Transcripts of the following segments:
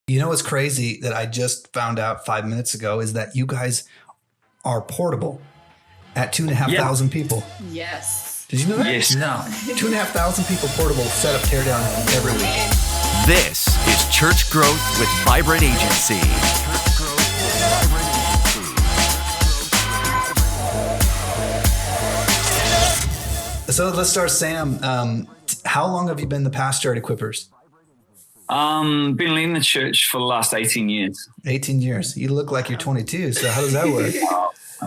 You know what's crazy that I just found out 5 minutes ago is that you guys are portable at 2,500 people. Yes. Did you know that? Yes. No. 2,500 people portable, set up, tear down every week. This is Church Growth with Vibrant Agency. So let's start, Sam. How long have you been the pastor at Equippers? Been leading the church for the last 18 years. 18 years. You look like you're 22. So how does that work?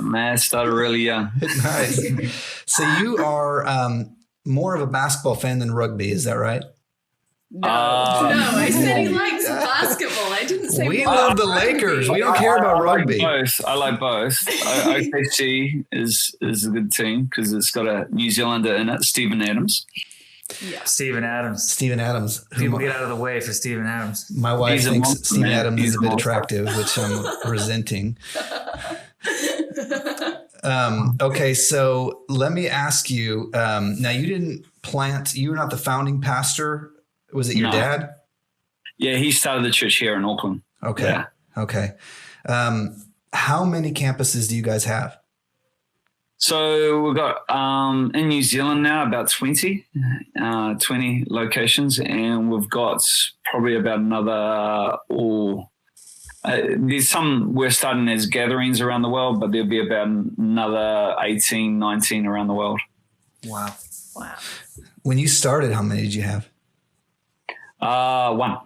Man, I started really young. Nice. So you are more of a basketball fan than rugby. Is that right? No, I said he likes basketball. I didn't say we love the Lakers. We don't care about rugby. I like both. OKC is a good team because it's got a New Zealander in it, Steven Adams. Yeah. Steven Adams. Steven Adams. People get out of the way for Steven Adams. My wife thinks Steven Adams is a bit monster. attractive, which I'm resenting. Okay, so let me ask you. Now, you didn't plant. You were not the founding pastor. Was it your dad? Yeah, he started the church here in Auckland. Okay. Yeah. Okay. How many campuses do you guys have? So we've got in New Zealand now about 20 locations, and we've got probably about another there's some we're starting as gatherings around the world, but there'll be about another 18, 19 around the world. Wow. When you started, how many did you have? One.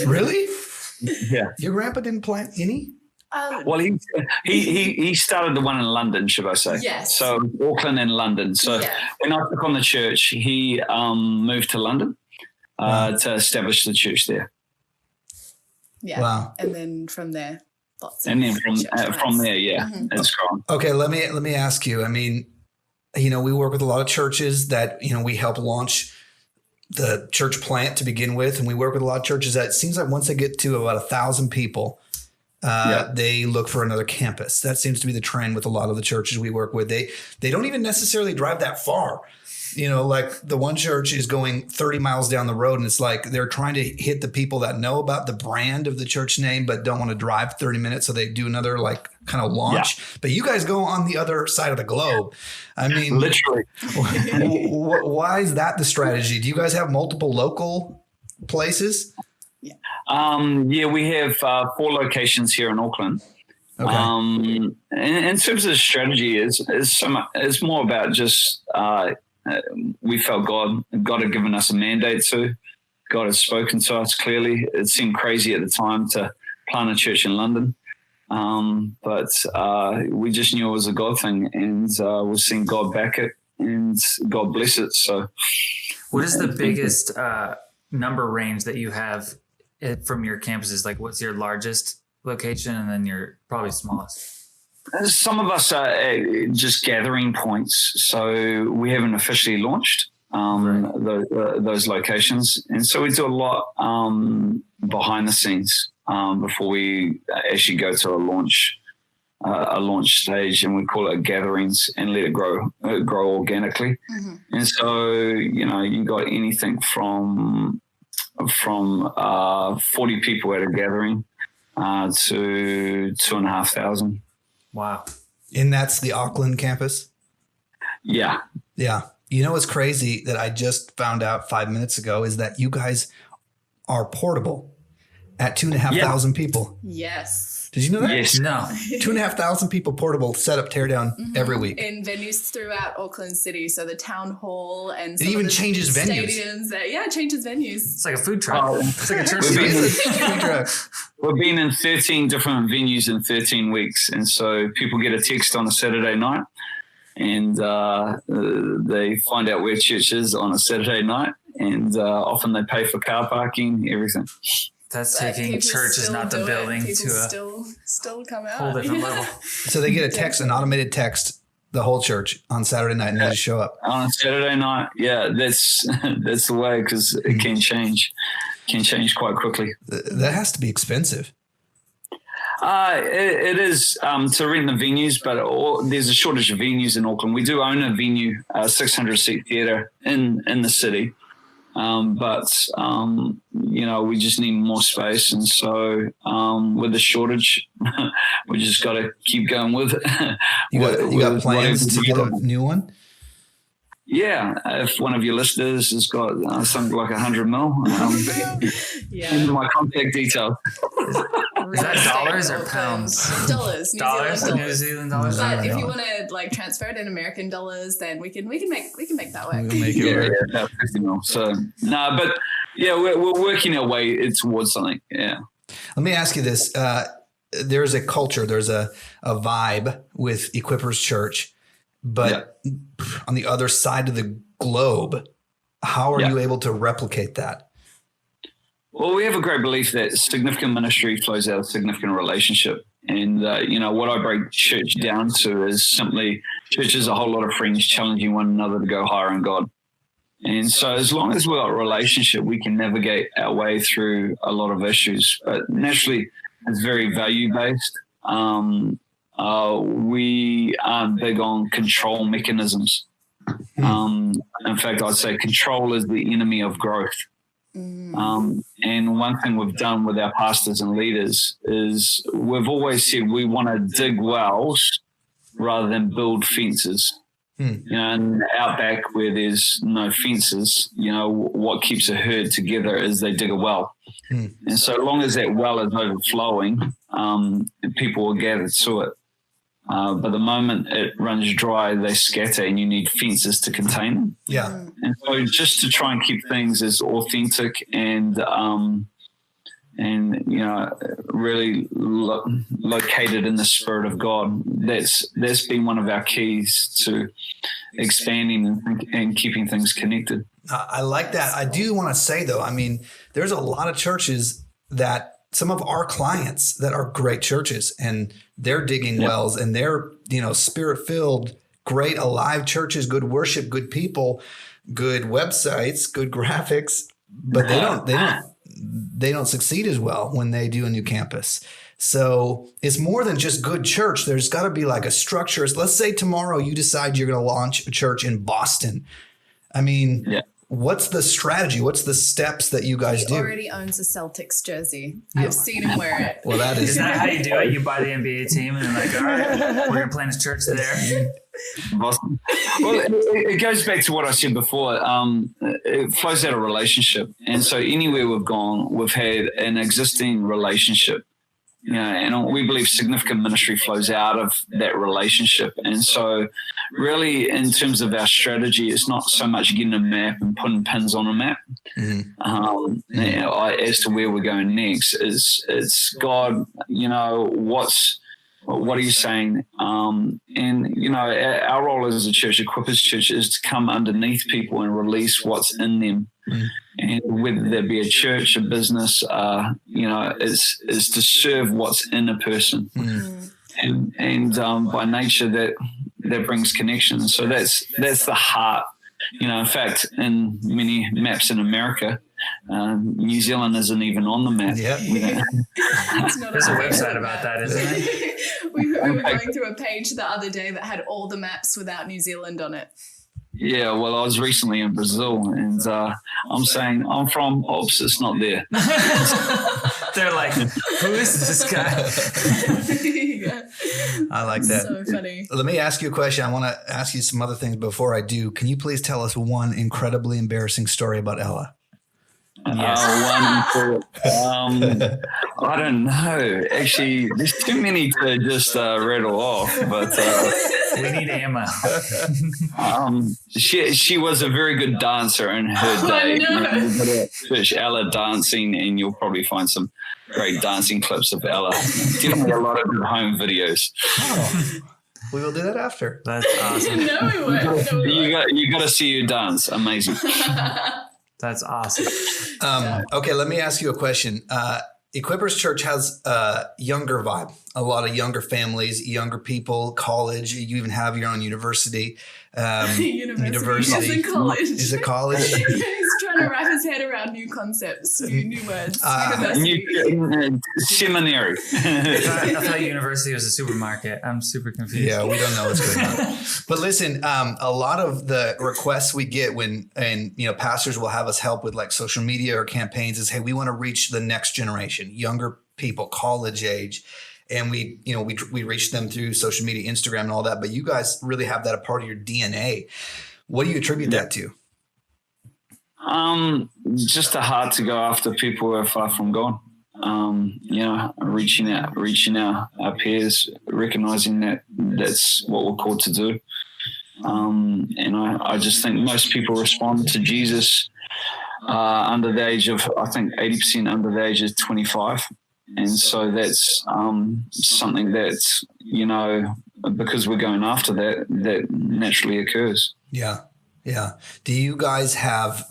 Really? Yeah. Your grandpa didn't plant any? Well, he started the one in London, should I say? Yes. So Auckland and London. So when I took on the church, he moved to London to establish the church there. Yeah. Wow. And then from there, lots. And then of from there, it's grown. Okay, let me ask you. I mean, we work with a lot of churches that we help launch the church plant to begin with, and we work with a lot of churches that it seems like once they get to about 1,000 people, they look for another campus. That seems to be the trend with a lot of the churches we work with. They don't even necessarily drive that far. Like the one church is going 30 miles down the road, and it's like they're trying to hit the people that know about the brand of the church name but don't want to drive 30 minutes, so they do another kind of launch. Yeah. But you guys go on the other side of the globe. I mean, literally. Why is that the strategy? Do you guys have multiple local places? Yeah, we have 4 locations here in Auckland. Okay. In terms of the strategy, it's more about just we felt God had given us a mandate to. God has spoken to us clearly. It seemed crazy at the time to plant a church in London, but we just knew it was a God thing, and we've seen God back it, and God bless it. So, what is the biggest number range that you have from your campuses? Like, what's your largest location, and then your probably smallest? Some of us are just gathering points, so we haven't officially launched those locations, and so we do a lot behind the scenes before we actually go to a launch stage, and we call it gatherings and let it grow organically. Mm-hmm. And so you got anything from 40 people at a gathering to 2,500. Wow. And that's the Auckland campus? Yeah. Yeah. You know what's crazy that I just found out 5 minutes ago is that you guys are portable at 2,500 people. Yes. Did you know that? Yes. No. 2,500 people portable, set up, tear down every week. In venues throughout Auckland City. So the town hall and it even changes venues. Stadiums. It changes venues. It's like a food truck. It's like a church truck. We've been in 13 different venues in 13 weeks. And so people get a text on a Saturday night, and they find out where church is on a Saturday night. And often they pay for car parking, everything. That's taking church is not the building to a still come out. whole different level. So they get a text, an automated text, the whole church on Saturday night, and they just show up. On a Saturday night, that's the way, because it can change quite quickly. That has to be expensive. It is to rent the venues, but there's a shortage of venues in Auckland. We do own a venue, a 600-seat theatre in the city. We just need more space. And so with the shortage, we just got to keep going with it. You got plans to get a new one? Yeah, if one of your listeners has got something like 100 mil, my contact details. Is that dollars or pounds? Dollars. New Zealand dollars. But if you want to like transfer it in American dollars, then we can make that work. We can make it work. About 50 mil. So but yeah, we're working our way towards something. Yeah. Let me ask you this: there's a culture, there's a vibe with Equippers Church, but on the other side of the globe, how are you able to replicate that? Well, we have a great belief that significant ministry flows out of significant relationship. And, what I break church down to is simply church is a whole lot of friends challenging one another to go higher in God. And so as long as we've got a relationship, we can navigate our way through a lot of issues. But naturally, it's very value-based. We aren't big on control mechanisms. In fact, I'd say control is the enemy of growth. And one thing we've done with our pastors and leaders is we've always said we want to dig wells rather than build fences. In the outback where there's no fences, what keeps a herd together is they dig a well. And so long as that well is overflowing, people will gather to it. But the moment it runs dry, they scatter, and you need fences to contain them. Yeah. And so just to try and keep things as authentic and really located in the Spirit of God, that's been one of our keys to expanding and keeping things connected. I like that. I do want to say, though, there's a lot of churches that some of our clients that are great churches, and they're digging wells, and they're, Spirit-filled, great, alive churches, good worship, good people, good websites, good graphics, but they don't succeed as well when they do a new campus. So it's more than just good church. There's got to be like a structure. Let's say tomorrow you decide you're going to launch a church in Boston. What's the strategy? What's the steps that you guys do? He already owns a Celtics jersey. I've seen him wear it. Well, is that how you do it? You buy the NBA team and like, all right, we're going to plant a church there. Awesome. Well, it goes back to what I said before. It flows out of relationship. And so anywhere we've gone, we've had an existing relationship. And we believe significant ministry flows out of that relationship. And so really in terms of our strategy, it's not so much getting a map and putting pins on a map. As to where we're going next, it's God, what are you saying? Our role as a church, Equippers Church, is to come underneath people and release what's in them. And whether there be a church, a business, is to serve what's in a person. And by nature that brings connection. So that's the heart. In fact, in many maps in America, New Zealand isn't even on the map. There's a website about that, isn't it? We were going through a page the other day that had all the maps without New Zealand on it. Yeah, well, I was recently in Brazil, and I'm saying I'm from Ops. It's not there. They're like, who is this guy? I like that. So funny. Let me ask you a question. I want to ask you some other things before I do. Can you please tell us one incredibly embarrassing story about Ella? Yes. I don't know. Actually, there's too many to just rattle off. But we need ammo. She was a very good dancer in her day. Search Ella dancing, and you'll probably find some great dancing clips of Ella. Definitely a lot of good home videos. Oh. We will do that after. That's awesome. No, we won't. You got to see you dance. Amazing. That's awesome. Okay, let me ask you a question. Equippers Church has a younger vibe, a lot of younger families, younger people, college. You even have your own university. University. He's in college. Is it college? He's trying to wrap his head around new concepts, new words. University. Seminary. I thought university was a supermarket. I'm super confused. Yeah, we don't know what's going on. But listen, a lot of the requests we get pastors will have us help with like social media or campaigns is, hey, we want to reach the next generation, younger people, college age. And we reach them through social media, Instagram and all that. But you guys really have that a part of your DNA. What do you attribute that to? Just a heart to go after people who are far from God. Reaching our peers, recognizing that that's what we're called to do. And I just think most people respond to Jesus under the age of, I think 80% under the age of 25. And so that's something that's, because we're going after that naturally occurs. Yeah. Yeah. Do you guys have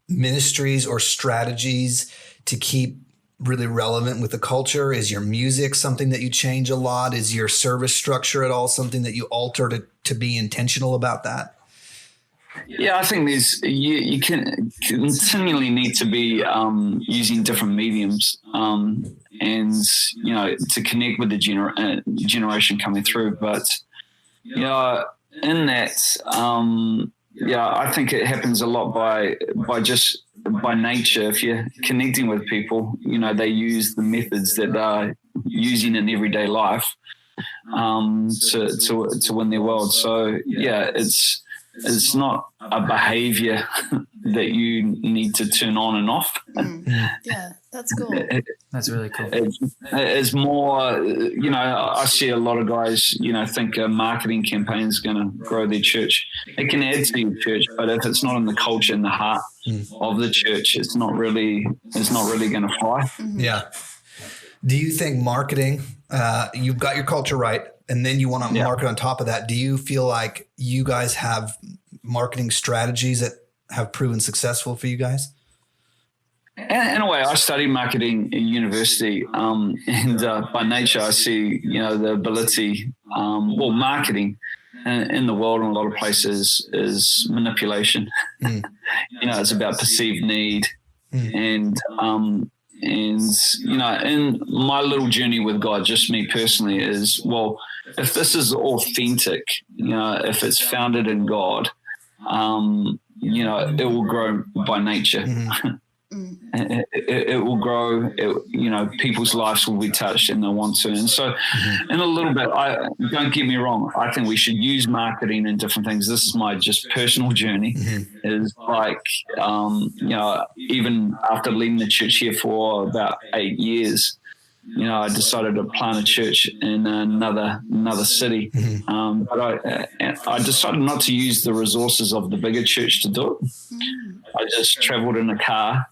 ministries or strategies to keep really relevant with the culture? Is your music something that you change a lot? Is your service structure at all something that you alter to be intentional about that? Yeah, I think you can continually need to be using different mediums and, to connect with the generation coming through. But, in that, I think it happens a lot by nature. If you're connecting with people, they use the methods that they're using in everyday life to win their world. So, it's not a behavior that you need to turn on and off. Yeah, that's cool. That's really cool. It's more, I see a lot of guys, think a marketing campaign is going to grow their church. It can add to your church, but if it's not in the culture and the heart of the church, it's not really going to fly. Yeah. Do you think marketing, you've got your culture right, and then you want to market on top of that? Do you feel like you guys have marketing strategies that have proven successful for you guys? In a way, I studied marketing in university, and by nature, I see, the ability, marketing in the world in a lot of places is manipulation. It's about perceived need. And in my little journey with God, just me personally, is, if this is authentic, if it's founded in God, it will grow by nature. It will grow, people's lives will be touched and they'll want to. And so in a little bit, don't get me wrong, I think we should use marketing and different things. This is my just personal journey is like, even after leading the church here for about 8 years, I decided to plant a church in another city. But I decided not to use the resources of the bigger church to do it. I just traveled in a car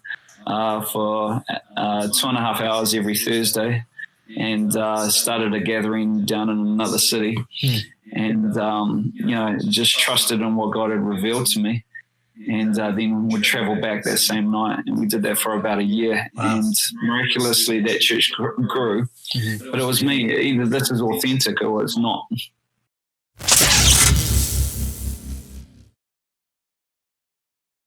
for 2.5 hours every Thursday and started a gathering down in another city and, just trusted in what God had revealed to me. And then would travel back that same night. And we did that for about a year. Wow. And miraculously, that church grew. But it was me. Either this is authentic or it's not.